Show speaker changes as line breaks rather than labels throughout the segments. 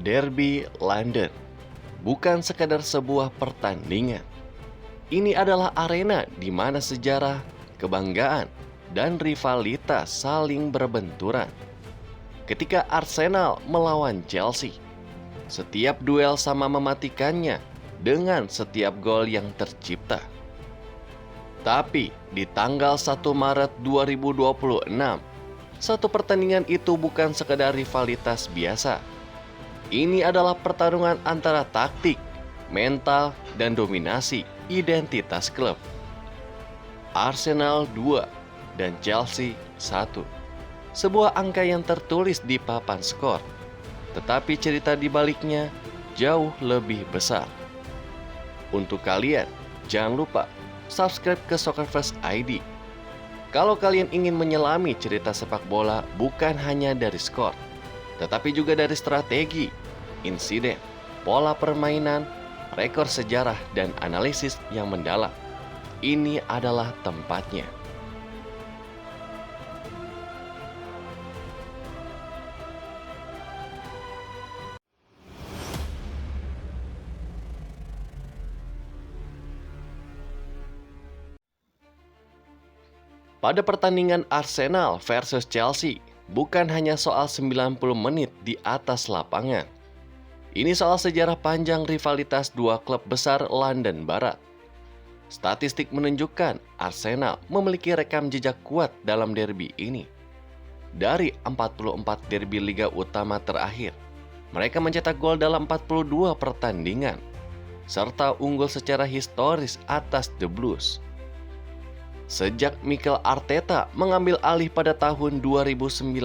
Derby London bukan sekadar sebuah pertandingan. Ini adalah arena di mana sejarah, kebanggaan, dan rivalitas saling berbenturan. Ketika Arsenal melawan Chelsea, setiap duel sama mematikannya dengan setiap gol yang tercipta. Tapi di tanggal 1 Maret 2026, satu pertandingan itu bukan sekedar rivalitas biasa. Ini adalah pertarungan antara taktik, mental, dan dominasi identitas klub. Arsenal 2 dan Chelsea 1. Sebuah angka yang tertulis di papan skor, tetapi cerita di baliknya jauh lebih besar. Untuk kalian, jangan lupa subscribe ke Soccerverse ID. Kalau kalian ingin menyelami cerita sepak bola bukan hanya dari skor, tetapi juga dari strategi, insiden, pola permainan, rekor sejarah, dan analisis yang mendalam. Ini adalah tempatnya. Pada pertandingan Arsenal versus Chelsea, bukan hanya soal 90 menit di atas lapangan. Ini soal sejarah panjang rivalitas dua klub besar London Barat. Statistik menunjukkan Arsenal memiliki rekam jejak kuat dalam derby ini. Dari 44 derby Liga Utama terakhir, mereka mencetak gol dalam 42 pertandingan, serta unggul secara historis atas The Blues. Sejak Mikel Arteta mengambil alih pada tahun 2019,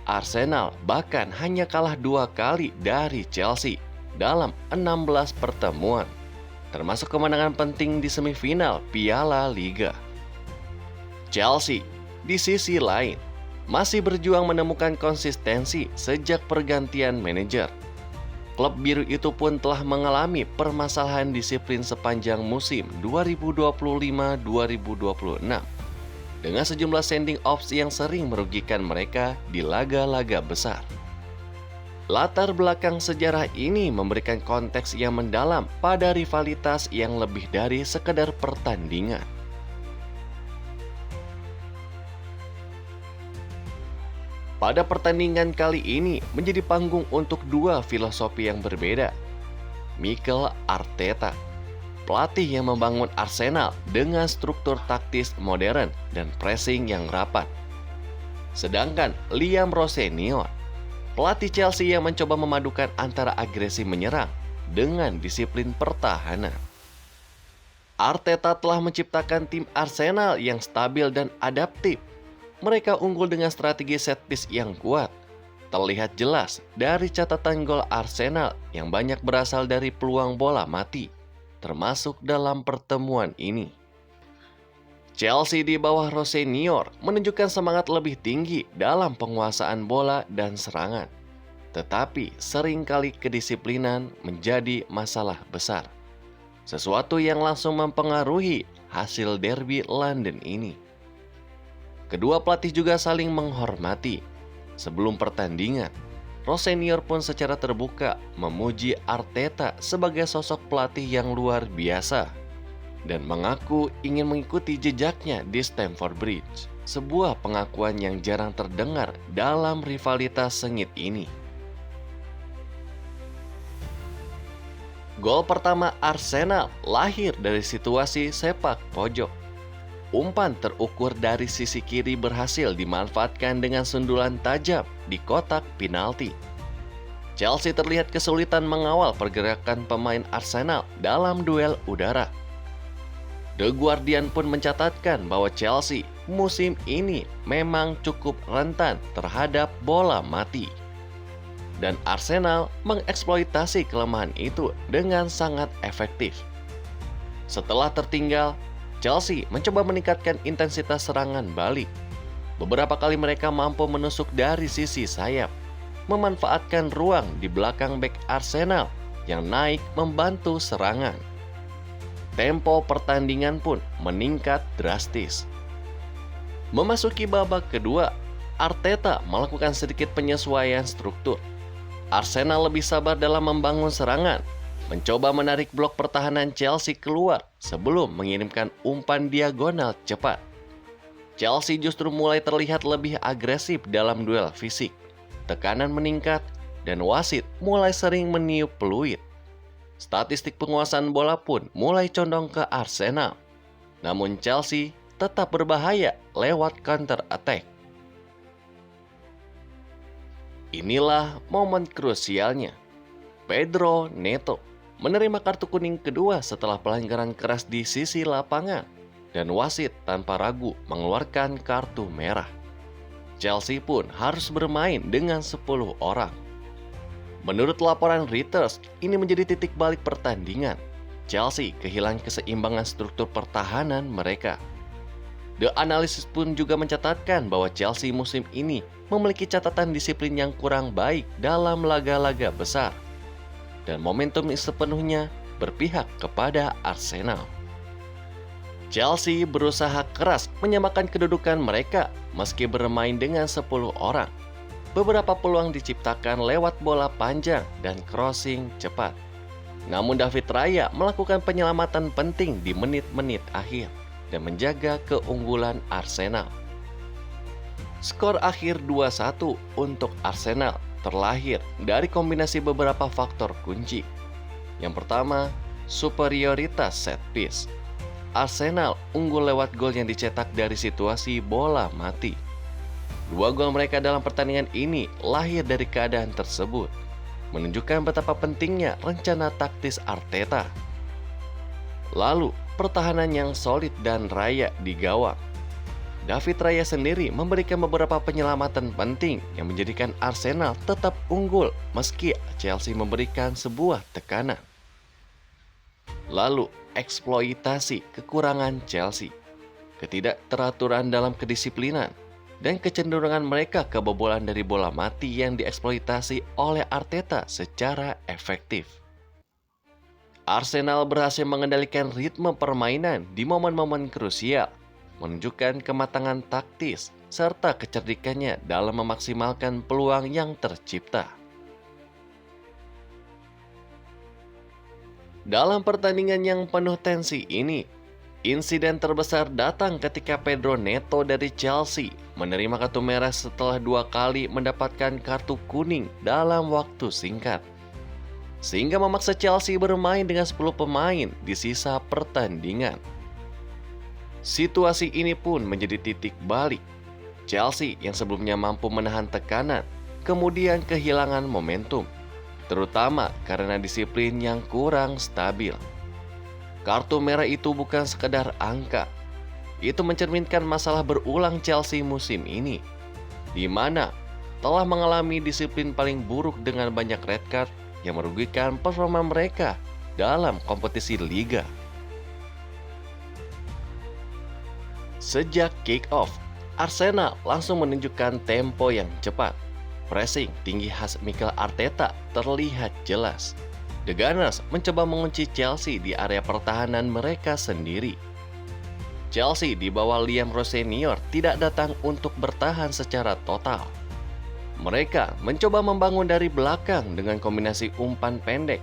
Arsenal bahkan hanya kalah 2 kali dari Chelsea dalam 16 pertemuan, termasuk kemenangan penting di semifinal Piala Liga. Chelsea, di sisi lain, masih berjuang menemukan konsistensi sejak pergantian manajer. Klub biru itu pun telah mengalami permasalahan disiplin sepanjang musim 2025-2026 dengan sejumlah sending offs yang sering merugikan mereka di laga-laga besar. Latar belakang sejarah ini memberikan konteks yang mendalam pada rivalitas yang lebih dari sekedar pertandingan. Pada pertandingan kali ini menjadi panggung untuk dua filosofi yang berbeda. Mikel Arteta, pelatih yang membangun Arsenal dengan struktur taktis modern dan pressing yang rapat. Sedangkan Liam Rossenior, pelatih Chelsea yang mencoba memadukan antara agresi menyerang dengan disiplin pertahanan. Arteta telah menciptakan tim Arsenal yang stabil dan adaptif. Mereka unggul dengan strategi set piece yang kuat. Terlihat jelas dari catatan gol Arsenal yang banyak berasal dari peluang bola mati, termasuk dalam pertemuan ini. Chelsea di bawah Rossenior menunjukkan semangat lebih tinggi dalam penguasaan bola dan serangan. Tetapi seringkali kedisiplinan menjadi masalah besar. Sesuatu yang langsung mempengaruhi hasil derby London ini. Kedua pelatih juga saling menghormati. Sebelum pertandingan, Rossenior pun secara terbuka memuji Arteta sebagai sosok pelatih yang luar biasa dan mengaku ingin mengikuti jejaknya di Stamford Bridge, sebuah pengakuan yang jarang terdengar dalam rivalitas sengit ini. Gol pertama Arsenal lahir dari situasi sepak pojok. Umpan terukur dari sisi kiri berhasil dimanfaatkan dengan sundulan tajam di kotak penalti. Chelsea terlihat kesulitan mengawal pergerakan pemain Arsenal dalam duel udara. The Guardian pun mencatatkan bahwa Chelsea musim ini memang cukup rentan terhadap bola mati. Dan Arsenal mengeksploitasi kelemahan itu dengan sangat efektif. Setelah tertinggal, Chelsea mencoba meningkatkan intensitas serangan balik. Beberapa kali mereka mampu menusuk dari sisi sayap, memanfaatkan ruang di belakang bek Arsenal yang naik membantu serangan. Tempo pertandingan pun meningkat drastis. Memasuki babak kedua, Arteta melakukan sedikit penyesuaian struktur. Arsenal lebih sabar dalam membangun serangan, mencoba menarik blok pertahanan Chelsea keluar sebelum mengirimkan umpan diagonal cepat. Chelsea justru mulai terlihat lebih agresif dalam duel fisik. Tekanan meningkat dan wasit mulai sering meniup peluit. Statistik penguasaan bola pun mulai condong ke Arsenal. Namun Chelsea tetap berbahaya lewat counter attack. Inilah momen krusialnya. Pedro Neto menerima kartu kuning kedua setelah pelanggaran keras di sisi lapangan, dan wasit tanpa ragu mengeluarkan kartu merah. Chelsea pun harus bermain dengan 10 orang. Menurut laporan Reuters, ini menjadi titik balik pertandingan. Chelsea kehilangan keseimbangan struktur pertahanan mereka. The Analyst pun juga mencatatkan bahwa Chelsea musim ini memiliki catatan disiplin yang kurang baik dalam laga-laga besar. Dan momentum sepenuhnya berpihak kepada Arsenal. Chelsea berusaha keras menyamakan kedudukan mereka meski bermain dengan 10 orang. Beberapa peluang diciptakan lewat bola panjang dan crossing cepat. Namun David Raya melakukan penyelamatan penting di menit-menit akhir dan menjaga keunggulan Arsenal. Skor akhir 2-1 untuk Arsenal terlahir dari kombinasi beberapa faktor kunci. Yang pertama, superioritas set piece. Arsenal unggul lewat gol yang dicetak dari situasi bola mati. 2 gol mereka dalam pertandingan ini lahir dari keadaan tersebut, menunjukkan betapa pentingnya rencana taktis Arteta. Lalu, pertahanan yang solid dan Raya di gawang. David Raya sendiri memberikan beberapa penyelamatan penting yang menjadikan Arsenal tetap unggul meski Chelsea memberikan sebuah tekanan. Lalu, eksploitasi kekurangan Chelsea, ketidakteraturan dalam kedisiplinan, dan kecenderungan mereka kebobolan dari bola mati yang dieksploitasi oleh Arteta secara efektif. Arsenal berhasil mengendalikan ritme permainan di momen-momen krusial, menunjukkan kematangan taktis serta kecerdikannya dalam memaksimalkan peluang yang tercipta. Dalam pertandingan yang penuh tensi ini, insiden terbesar datang ketika Pedro Neto dari Chelsea menerima kartu merah setelah 2 kali mendapatkan kartu kuning dalam waktu singkat, sehingga memaksa Chelsea bermain dengan 10 pemain di sisa pertandingan. Situasi ini pun menjadi titik balik. Chelsea yang sebelumnya mampu menahan tekanan, kemudian kehilangan momentum, terutama karena disiplin yang kurang stabil. Kartu merah itu bukan sekedar angka. Itu mencerminkan masalah berulang Chelsea musim ini, di mana telah mengalami disiplin paling buruk dengan banyak red card yang merugikan performa mereka dalam kompetisi liga. Sejak kick-off, Arsenal langsung menunjukkan tempo yang cepat. Pressing tinggi khas Mikel Arteta terlihat jelas. The Gunners mencoba mengunci Chelsea di area pertahanan mereka sendiri. Chelsea di bawah Liam Rose Senior tidak datang untuk bertahan secara total. Mereka mencoba membangun dari belakang dengan kombinasi umpan pendek.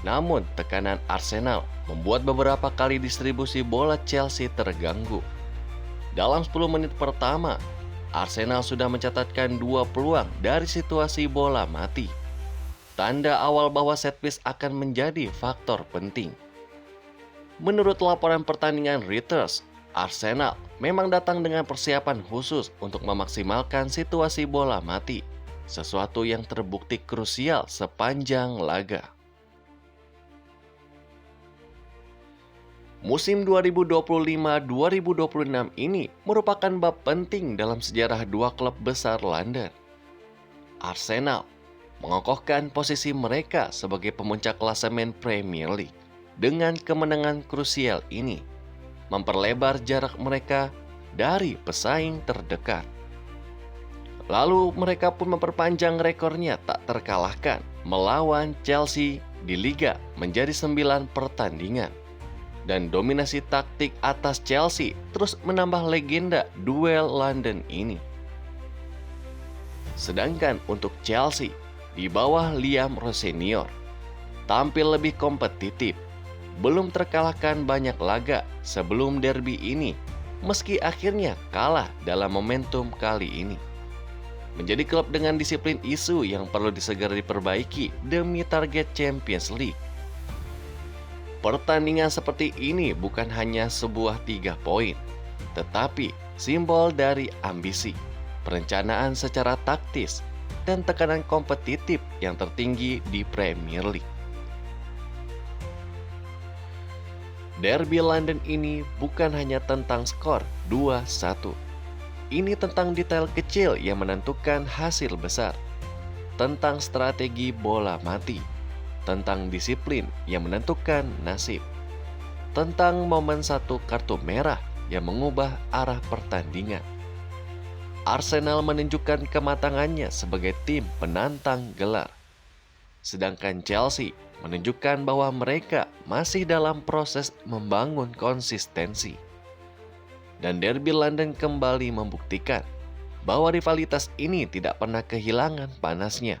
Namun tekanan Arsenal membuat beberapa kali distribusi bola Chelsea terganggu. Dalam 10 menit pertama, Arsenal sudah mencatatkan 2 peluang dari situasi bola mati. Tanda awal bahwa set piece akan menjadi faktor penting. Menurut laporan pertandingan Reuters, Arsenal memang datang dengan persiapan khusus untuk memaksimalkan situasi bola mati, sesuatu yang terbukti krusial sepanjang laga. Musim 2025-2026 ini merupakan bab penting dalam sejarah 2 klub besar London. Arsenal mengokohkan posisi mereka sebagai pemuncak klasemen Premier League dengan kemenangan krusial ini, memperlebar jarak mereka dari pesaing terdekat. Lalu mereka pun memperpanjang rekornya tak terkalahkan melawan Chelsea di Liga menjadi 9 pertandingan. Dan dominasi taktik atas Chelsea terus menambah legenda duel London ini. Sedangkan untuk Chelsea, di bawah Liam Ross Senior. Tampil lebih kompetitif, belum terkalahkan banyak laga sebelum derby ini, meski akhirnya kalah dalam momentum kali ini. Menjadi klub dengan disiplin isu yang perlu segera diperbaiki demi target Champions League. Pertandingan seperti ini bukan hanya sebuah 3 poin, tetapi simbol dari ambisi, perencanaan secara taktis, dan tekanan kompetitif yang tertinggi di Premier League. Derby London ini bukan hanya tentang skor 2-1. Ini tentang detail kecil yang menentukan hasil besar, tentang strategi bola mati, tentang disiplin yang menentukan nasib, tentang momen satu kartu merah yang mengubah arah pertandingan. Arsenal menunjukkan kematangannya sebagai tim penantang gelar, sedangkan Chelsea menunjukkan bahwa mereka masih dalam proses membangun konsistensi. Dan Derby London kembali membuktikan bahwa rivalitas ini tidak pernah kehilangan panasnya.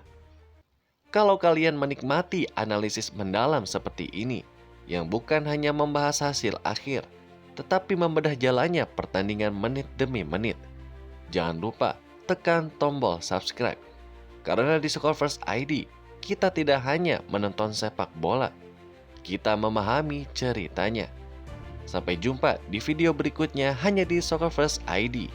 Kalau kalian menikmati analisis mendalam seperti ini, yang bukan hanya membahas hasil akhir, tetapi membedah jalannya pertandingan menit demi menit, jangan lupa tekan tombol subscribe. Karena di Soccerverse ID, kita tidak hanya menonton sepak bola, kita memahami ceritanya. Sampai jumpa di video berikutnya hanya di Soccerverse ID.